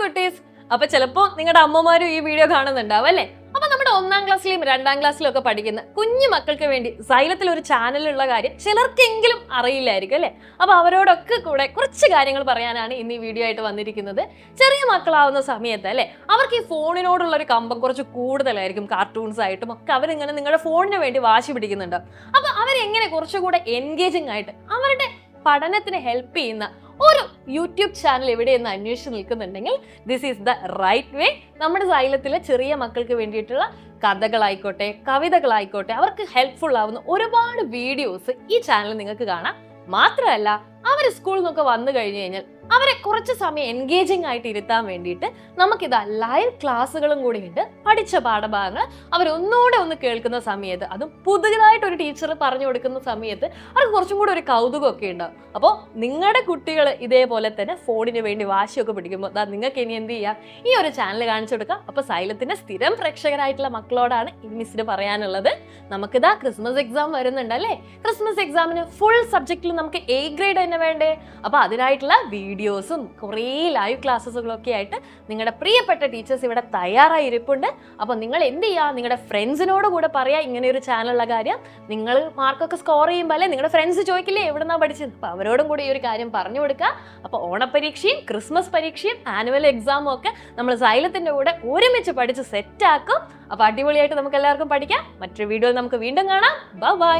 കുട്ടീസ്. അപ്പൊ ചിലപ്പോ നിങ്ങളുടെ അമ്മമാരും ഈ വീഡിയോ കാണുന്നുണ്ടാവും അല്ലേ? അപ്പൊ നമ്മുടെ 1ാം ക്ലാസ്സിലെയും 2ാം ക്ലാസ്സിലും ഒക്കെ പഠിക്കുന്ന കുഞ്ഞു മക്കൾക്ക് വേണ്ടി സൈലത്തിൽ ഒരു ചാനലുള്ള കാര്യം ചിലർക്കെങ്കിലും അറിയില്ലായിരിക്കും അല്ലെ? അപ്പൊ അവരോടൊക്കെ കൂടെ കുറച്ച് കാര്യങ്ങൾ പറയാനാണ് ഇന്ന് ഈ വീഡിയോ ആയിട്ട് വന്നിരിക്കുന്നത്. ചെറിയ മക്കളാവുന്ന സമയത്ത് അല്ലെ, അവർക്ക് ഈ ഫോണിനോടുള്ള ഒരു കമ്പം കുറച്ച് കൂടുതലായിരിക്കും. കാർട്ടൂൺസ് ആയിട്ടും ഒക്കെ അവരിങ്ങനെ നിങ്ങളുടെ ഫോണിന് വേണ്ടി വാശി പിടിക്കുന്നുണ്ട്. അപ്പൊ അവരെങ്ങനെ കുറച്ചുകൂടെ എൻഗേജിങ് ആയിട്ട് അവരുടെ പഠനത്തിന് ഹെൽപ്പ് ചെയ്യുന്ന ഒരു യൂട്യൂബ് ചാനൽ എവിടെയെന്ന് അന്വേഷിച്ച് നിൽക്കുന്നുണ്ടെങ്കിൽ this is the right way. നമ്മുടെ സൈലത്തിലെ ചെറിയ മക്കൾക്ക് വേണ്ടിയിട്ടുള്ള കഥകളായിക്കോട്ടെ, കവിതകളായിക്കോട്ടെ, അവർക്ക് ഹെൽപ്ഫുൾ ആവുന്ന ഒരുപാട് വീഡിയോസ് ഈ ചാനൽ നിങ്ങൾക്ക് കാണാം. മാത്രമല്ല, അവർ സ്കൂളിൽ നിന്നൊക്കെ വന്നു കഴിഞ്ഞു കഴിഞ്ഞാൽ അവരെ കുറച്ച് സമയം എൻഗേജിങ് ആയിട്ട് ഇരുത്താൻ വേണ്ടിയിട്ട് നമുക്കിതാ ലൈവ് ക്ലാസ്സുകളും കൂടി ഉണ്ട്. പഠിച്ച പാഠഭാഗങ്ങൾ അവരൊന്നുകൂടെ ഒന്ന് കേൾക്കുന്ന സമയത്ത്, അതും പുതിയതായിട്ട് ഒരു ടീച്ചർ പറഞ്ഞു കൊടുക്കുന്ന സമയത്ത് അവർക്ക് കുറച്ചും കൂടെ ഒരു കൗതുകമൊക്കെ ഉണ്ടാവും. അപ്പോൾ നിങ്ങളുടെ കുട്ടികൾ ഇതേപോലെ തന്നെ ഫോണിന് വേണ്ടി വാശിയൊക്കെ പിടിക്കുമ്പോൾ നിങ്ങൾക്ക് ഇനി എന്ത് ചെയ്യാം, ഈ ഒരു ചാനൽ കാണിച്ചു കൊടുക്കാം. അപ്പോൾ സൈലത്തിന്റെ സ്ഥിരം പ്രേക്ഷകരായിട്ടുള്ള മക്കളോടാണ് ഈ മിസ്സിന് പറയാനുള്ളത്. നമുക്കിതാ ക്രിസ്മസ് എക്സാം വരുന്നുണ്ട് അല്ലേ? ക്രിസ്മസ് എക്സാമിന് ഫുൾ സബ്ജക്റ്റിൽ നമുക്ക് A ഗ്രേഡ് തന്നെ വേണ്ടേ? അപ്പൊ അതിനായിട്ടുള്ള വീഡിയോസും കുറേ ലൈവ് ക്ലാസ്സുകളൊക്കെ ആയിട്ട് നിങ്ങളുടെ പ്രിയപ്പെട്ട ടീച്ചേഴ്സ് ഇവിടെ തയ്യാറായി ഇരിപ്പുണ്ട്. അപ്പൊ നിങ്ങൾ എന്ത് ചെയ്യുക, നിങ്ങളുടെ ഫ്രണ്ട്സിനോട് കൂടെ പറയാ ഇങ്ങനെ ഒരു ചാനലുള്ള കാര്യം. നിങ്ങൾ മാർക്കൊക്കെ സ്കോർ ചെയ്യുമ്പോൾ അല്ലേ നിങ്ങളുടെ ഫ്രണ്ട്സ് ചോദിക്കില്ലേ എവിടുന്നാ പഠിച്ചത്, അപ്പൊ അവരോടും കൂടി ഈ ഒരു കാര്യം പറഞ്ഞു കൊടുക്കുക. അപ്പൊ ഓണപരീക്ഷയും ക്രിസ്മസ് പരീക്ഷയും ആനുവൽ എക്സാമും ഒക്കെ നമ്മൾ സൈലത്തിന്റെ കൂടെ ഒരുമിച്ച് പഠിച്ച് സെറ്റ് ആക്കും. അപ്പൊ അടിപൊളിയായിട്ട് നമുക്ക് എല്ലാവർക്കും പഠിക്കാം. മറ്റൊരു വീഡിയോയിൽ നമുക്ക് വീണ്ടും കാണാം. ബൈ.